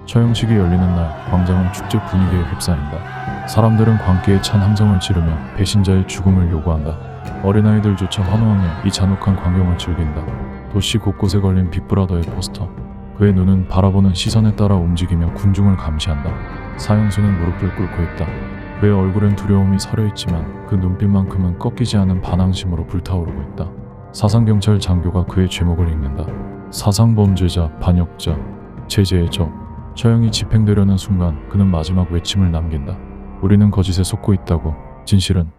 처형식이 열리는 날 광장은 축제 분위기에 휩싸인다. 사람들은 광기에 찬 함성을 지르며 배신자의 죽음을 요구한다. 어린아이들조차 환호하며 이 잔혹한 광경을 즐긴다. 도시 곳곳에 걸린 빅브라더의 포스터. 그의 눈은 바라보는 시선에 따라 움직이며 군중을 감시한다. 사형수는 무릎을 꿇고 있다. 그의 얼굴엔 두려움이 서려있지만 그 눈빛만큼은 꺾이지 않은 반항심으로 불타오르고 있다. 사상경찰 장교가 그의 제목을 읽는다. 사상범죄자, 반역자, 제재의 적. 처형이 집행되려는 순간 그는 마지막 외침을 남긴다. 우리는 거짓에 속고 있다고. 진실은.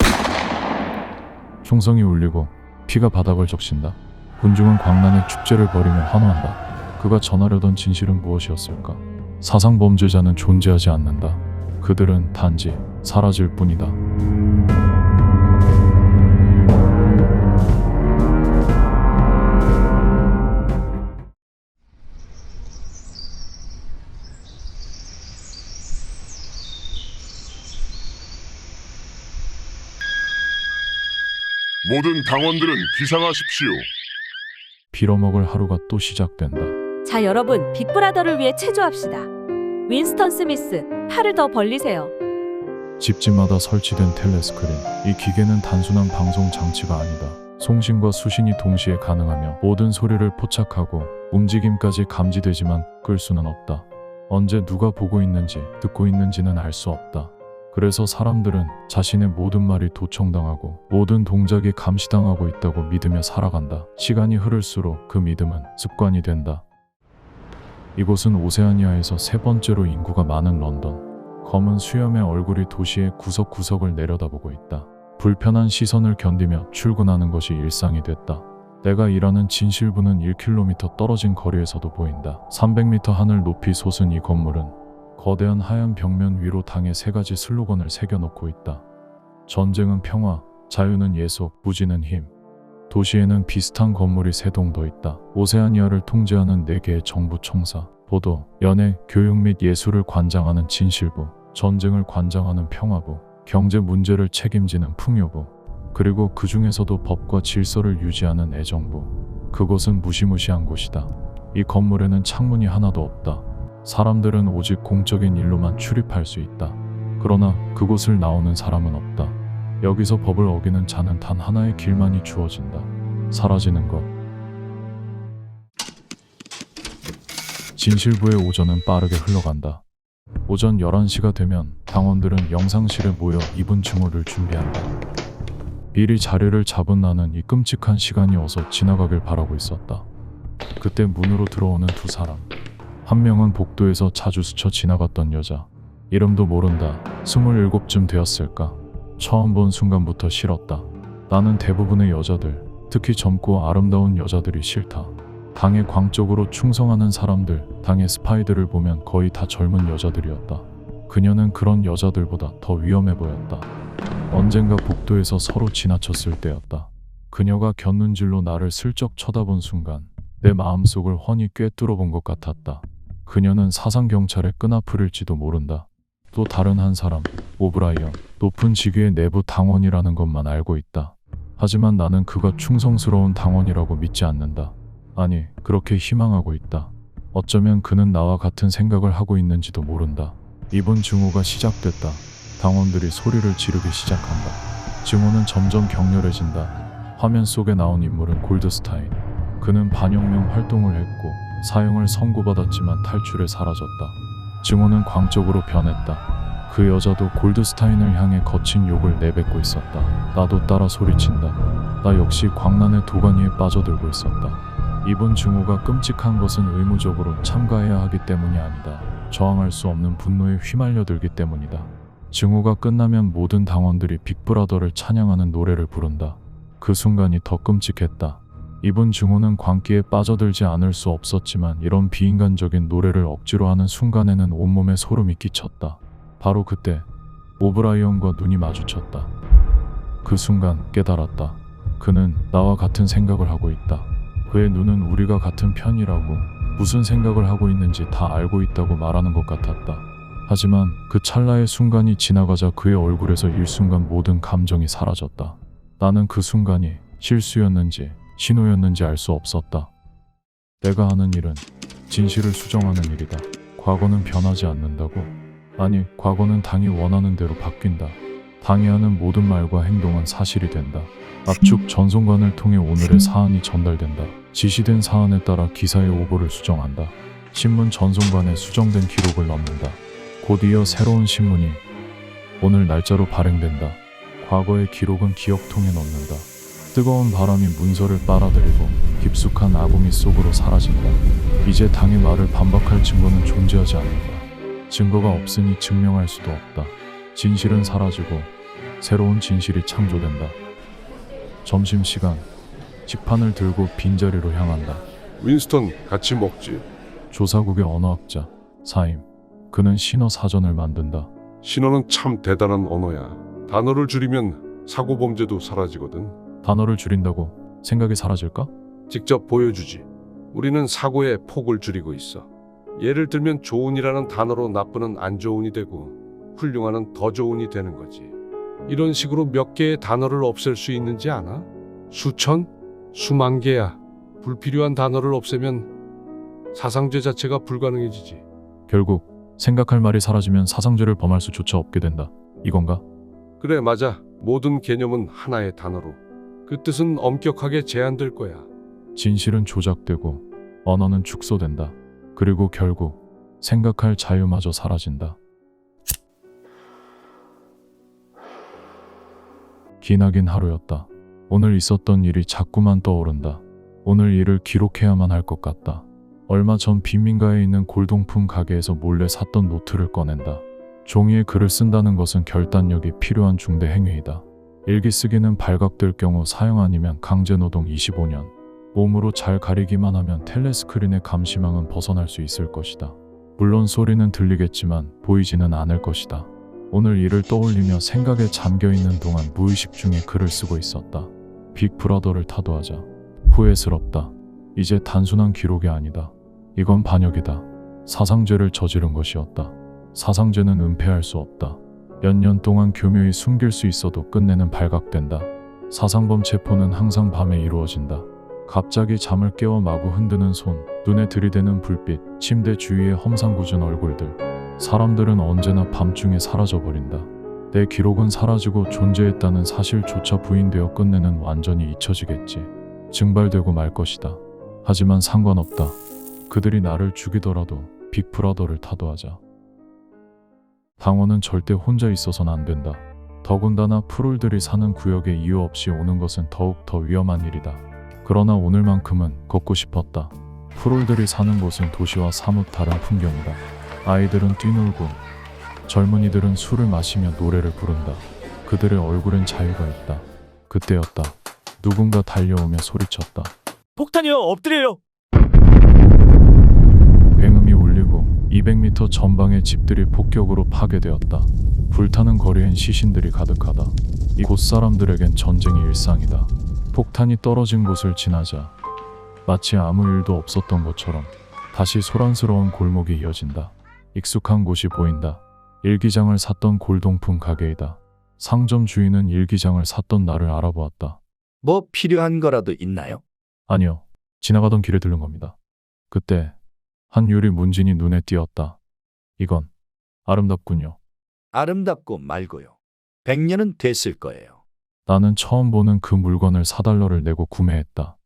총성이 울리고 피가 바닥을 적신다. 군중은 광란의 축제를 벌이며 환호한다. 그가 전하려던 진실은 무엇이었을까? 사상범죄자는 존재하지 않는다. 그들은 단지 사라질 뿐이다. 모든 당원들은 기상하십시오. 빌어먹을 하루가 또 시작된다. 자, 여러분, 빅브라더를 위해 체조합시다. 윈스턴 스미스, 팔을 더 벌리세요. 집집마다 설치된 텔레스크린. 이 기계는 단순한 방송 장치가 아니다. 송신과 수신이 동시에 가능하며 모든 소리를 포착하고 움직임까지 감지되지만 끌 수는 없다. 언제 누가 보고 있는지 듣고 있는지는 알 수 없다. 그래서 사람들은 자신의 모든 말이 도청당하고 모든 동작이 감시당하고 있다고 믿으며 살아간다. 시간이 흐를수록 그 믿음은 습관이 된다. 이곳은 오세아니아에서 세 번째로 인구가 많은 런던. 검은 수염의 얼굴이 도시의 구석구석을 내려다보고 있다. 불편한 시선을 견디며 출근하는 것이 일상이 됐다. 내가 일하는 진실부는 1km 떨어진 거리에서도 보인다. 300m 하늘 높이 솟은 이 건물은 거대한 하얀 벽면 위로 당의 세 가지 슬로건을 새겨놓고 있다. 전쟁은 평화, 자유는 예속, 무지는 힘. 도시에는 비슷한 건물이 세 동 더 있다. 오세아니아를 통제하는 4개의 정부 총사, 보도, 연예, 교육 및 예술을 관장하는 진실부, 전쟁을 관장하는 평화부, 경제 문제를 책임지는 풍요부, 그리고 그 중에서도 법과 질서를 유지하는 애정부. 그곳은 무시무시한 곳이다. 이 건물에는 창문이 하나도 없다. 사람들은 오직 공적인 일로만 출입할 수 있다. 그러나 그곳을 나오는 사람은 없다. 여기서 법을 어기는 자는 단 하나의 길만이 주어진다. 사라지는 것. 진실부의 오전은 빠르게 흘러간다. 오전 11시가 되면 당원들은 영상실에 모여 이분 증오를 준비한다. 미리 자리를 잡은 나는 이 끔찍한 시간이 어서 지나가길 바라고 있었다. 그때 문으로 들어오는 두 사람. 한 명은 복도에서 자주 스쳐 지나갔던 여자. 이름도 모른다. 27쯤 되었을까. 처음 본 순간부터 싫었다. 나는 대부분의 여자들, 특히 젊고 아름다운 여자들이 싫다. 당의 광 쪽으로 충성하는 사람들, 당의 스파이들을 보면 거의 다 젊은 여자들이었다. 그녀는 그런 여자들보다 더 위험해 보였다. 언젠가 복도에서 서로 지나쳤을 때였다. 그녀가 곁눈질로 나를 슬쩍 쳐다본 순간 내 마음속을 훤히 꿰뚫어 본 것 같았다. 그녀는 사상경찰의 끈앞풀일지도 모른다. 또 다른 한 사람, 오브라이언, 높은 직위의 내부 당원이라는 것만 알고 있다. 하지만 나는 그가 충성스러운 당원이라고 믿지 않는다. 아니, 그렇게 희망하고 있다. 어쩌면 그는 나와 같은 생각을 하고 있는지도 모른다. 이번 증오가 시작됐다. 당원들이 소리를 지르기 시작한다. 증오는 점점 격렬해진다. 화면 속에 나온 인물은 골드스타인. 그는 반혁명 활동을 했고 사형을 선고받았지만 탈출해 사라졌다. 증오는 광적으로 변했다. 그 여자도 골드스타인을 향해 거친 욕을 내뱉고 있었다. 나도 따라 소리친다. 나 역시 광란의 도가니에 빠져들고 있었다. 이번 증오가 끔찍한 것은 의무적으로 참가해야 하기 때문이 아니다. 저항할 수 없는 분노에 휘말려들기 때문이다. 증오가 끝나면 모든 당원들이 빅브라더를 찬양하는 노래를 부른다. 그 순간이 더 끔찍했다. 이번 증오는 광기에 빠져들지 않을 수 없었지만 이런 비인간적인 노래를 억지로 하는 순간에는 온몸에 소름이 끼쳤다. 바로 그때 오브라이언과 눈이 마주쳤다. 그 순간 깨달았다. 그는 나와 같은 생각을 하고 있다. 그의 눈은 우리가 같은 편이라고, 무슨 생각을 하고 있는지 다 알고 있다고 말하는 것 같았다. 하지만 그 찰나의 순간이 지나가자 그의 얼굴에서 일순간 모든 감정이 사라졌다. 나는 그 순간이 실수였는지 신호였는지 알 수 없었다. 내가 하는 일은 진실을 수정하는 일이다. 과거는 변하지 않는다고? 아니, 과거는 당이 원하는 대로 바뀐다. 당이 하는 모든 말과 행동은 사실이 된다. 압축 전송관을 통해 오늘의 사안이 전달된다. 지시된 사안에 따라 기사의 오보를 수정한다. 신문 전송관에 수정된 기록을 넣는다. 곧 이어 새로운 신문이 오늘 날짜로 발행된다. 과거의 기록은 기억통에 넣는다. 뜨거운 바람이 문서를 빨아들이고 깊숙한 아구미 속으로 사라진다. 이제 당의 말을 반박할 증거는 존재하지 않는다. 증거가 없으니 증명할 수도 없다. 진실은 사라지고 새로운 진실이 창조된다. 점심시간, 식판을 들고 빈자리로 향한다. 윈스턴, 같이 먹지. 조사국의 언어학자 사임. 그는 신어 사전을 만든다. 신어는 참 대단한 언어야. 단어를 줄이면 사고범죄도 사라지거든. 단어를 줄인다고 생각이 사라질까? 직접 보여주지. 우리는 사고의 폭을 줄이고 있어. 예를 들면 좋은이라는 단어로 나쁜은 안 좋은이 되고 훌륭한은 더 좋은이 되는 거지. 이런 식으로 몇 개의 단어를 없앨 수 있는지 아나? 수천? 수만 개야. 불필요한 단어를 없애면 사상죄 자체가 불가능해지지. 결국 생각할 말이 사라지면 사상죄를 범할 수조차 없게 된다. 이건가? 그래, 맞아. 모든 개념은 하나의 단어로. 그 뜻은 엄격하게 제한될 거야. 진실은 조작되고 언어는 축소된다. 그리고 결국 생각할 자유마저 사라진다. 기나긴 하루였다. 오늘 있었던 일이 자꾸만 떠오른다. 오늘 일을 기록해야만 할 것 같다. 얼마 전 빈민가에 있는 골동품 가게에서 몰래 샀던 노트를 꺼낸다. 종이에 글을 쓴다는 것은 결단력이 필요한 중대 행위이다. 일기 쓰기는 발각될 경우 사형 아니면 강제노동 25년. 몸으로 잘 가리기만 하면 텔레스크린의 감시망은 벗어날 수 있을 것이다. 물론 소리는 들리겠지만 보이지는 않을 것이다. 오늘 일을 떠올리며 생각에 잠겨있는 동안 무의식 중에 글을 쓰고 있었다. 빅브라더를 타도하자. 후회스럽다. 이제 단순한 기록이 아니다. 이건 반역이다. 사상죄를 저지른 것이었다. 사상죄는 은폐할 수 없다. 몇 년 동안 교묘히 숨길 수 있어도 끝내는 발각된다. 사상범 체포는 항상 밤에 이루어진다. 갑자기 잠을 깨워 마구 흔드는 손, 눈에 들이대는 불빛, 침대 주위의 험상궂은 얼굴들. 사람들은 언제나 밤중에 사라져버린다. 내 기록은 사라지고 존재했다는 사실조차 부인되어 끝내는 완전히 잊혀지겠지. 증발되고 말 것이다. 하지만 상관없다. 그들이 나를 죽이더라도 빅브라더를 타도하자. 당원은 절대 혼자 있어서는 안 된다. 더군다나 프롤들이 사는 구역에 이유 없이 오는 것은 더욱 더 위험한 일이다. 그러나 오늘만큼은 걷고 싶었다. 프롤들이 사는 곳은 도시와 사뭇 다른 풍경이다. 아이들은 뛰놀고 젊은이들은 술을 마시며 노래를 부른다. 그들의 얼굴엔 자유가 있다. 그때였다. 누군가 달려오며 소리쳤다. 폭탄이요, 엎드려요. 굉음이 울리고 200m 전방의 집들이 폭격으로 파괴되었다. 불타는 거리엔 시신들이 가득하다. 이곳 사람들에겐 전쟁이 일상이다. 폭탄이 떨어진 곳을 지나자 마치 아무 일도 없었던 것처럼 다시 소란스러운 골목이 이어진다. 익숙한 곳이 보인다. 일기장을 샀던 골동품 가게이다. 상점 주인은 일기장을 샀던 나를 알아보았다. 뭐 필요한 거라도 있나요? 아니요. 지나가던 길에 들른 겁니다. 그때 한 유리 문진이 눈에 띄었다. 이건 아름답군요. 아름답고 말고요. 100년은 됐을 거예요. 나는 처음 보는 그 물건을 4달러를 내고 구매했다.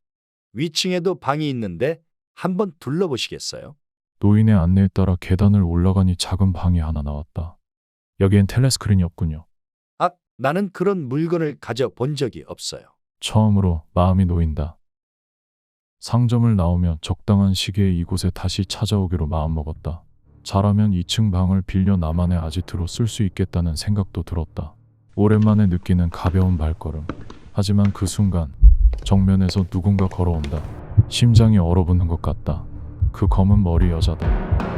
위층에도 방이 있는데 한번 둘러보시겠어요? 노인의 안내에 따라 계단을 올라가니 작은 방이 하나 나왔다. 여기엔 텔레스크린이 없군요. 아, 나는 그런 물건을 가져본 적이 없어요. 처음으로 마음이 놓인다. 상점을 나오며 적당한 시기에 이곳에 다시 찾아오기로 마음먹었다. 잘하면 2층 방을 빌려 나만의 아지트로 쓸 수 있겠다는 생각도 들었다. 오랜만에 느끼는 가벼운 발걸음. 하지만 그 순간 정면에서 누군가 걸어온다. 심장이 얼어붙는 것 같다. 그 검은 머리 여자다.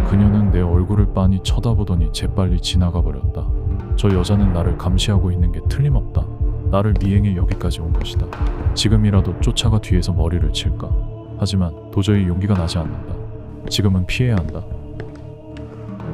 그녀는 내 얼굴을 빤히 쳐다보더니 재빨리 지나가 버렸다. 저 여자는 나를 감시하고 있는 게 틀림없다. 나를 미행해 여기까지 온 것이다. 지금이라도 쫓아가 뒤에서 머리를 칠까? 하지만 도저히 용기가 나지 않는다. 지금은 피해야 한다.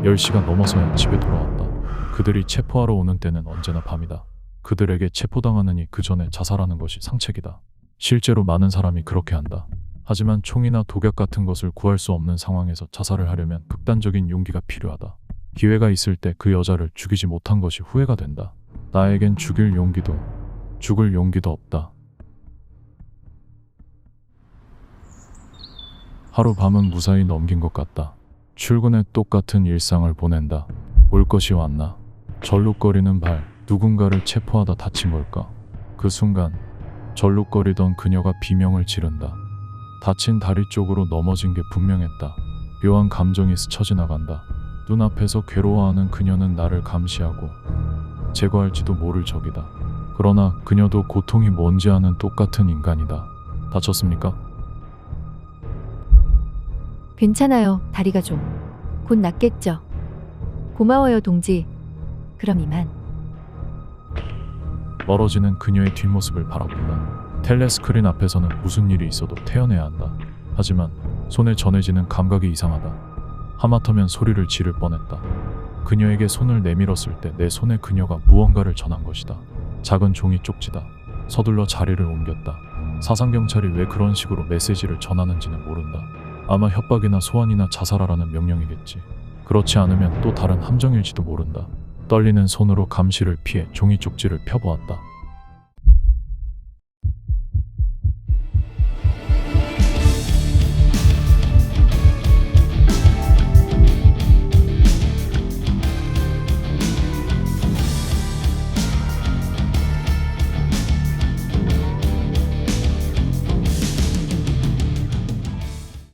10시가 넘어서야 집에 돌아왔다. 그들이 체포하러 오는 때는 언제나 밤이다. 그들에게 체포당하느니 그 전에 자살하는 것이 상책이다. 실제로 많은 사람이 그렇게 한다. 하지만 총이나 독약 같은 것을 구할 수 없는 상황에서 자살을 하려면 극단적인 용기가 필요하다. 기회가 있을 때 그 여자를 죽이지 못한 것이 후회가 된다. 나에겐 죽을 용기도 없다. 하룻밤은 무사히 넘긴 것 같다. 출근에 똑같은 일상을 보낸다. 올 것이 왔나? 절룩거리는 발, 누군가를 체포하다 다친 걸까? 그 순간 절룩거리던 그녀가 비명을 지른다. 다친 다리 쪽으로 넘어진 게 분명했다. 묘한 감정이 스쳐 지나간다. 눈앞에서 괴로워하는 그녀는 나를 감시하고 제거할지도 모를 적이다. 그러나 그녀도 고통이 뭔지 아는 똑같은 인간이다. 다쳤습니까? 괜찮아요. 다리가 좀. 곧 낫겠죠. 고마워요, 동지. 그럼 이만. 멀어지는 그녀의 뒷모습을 바라본다. 텔레스크린 앞에서는 무슨 일이 있어도 태어내야 한다. 하지만 손에 전해지는 감각이 이상하다. 하마터면 소리를 지를 뻔했다. 그녀에게 손을 내밀었을 때 내 손에 그녀가 무언가를 전한 것이다. 작은 종이 쪽지다. 서둘러 자리를 옮겼다. 사상경찰이 왜 그런 식으로 메시지를 전하는지는 모른다. 아마 협박이나 소환이나 자살하라는 명령이겠지. 그렇지 않으면 또 다른 함정일지도 모른다. 떨리는 손으로 감시를 피해 종이 쪽지를 펴보았다.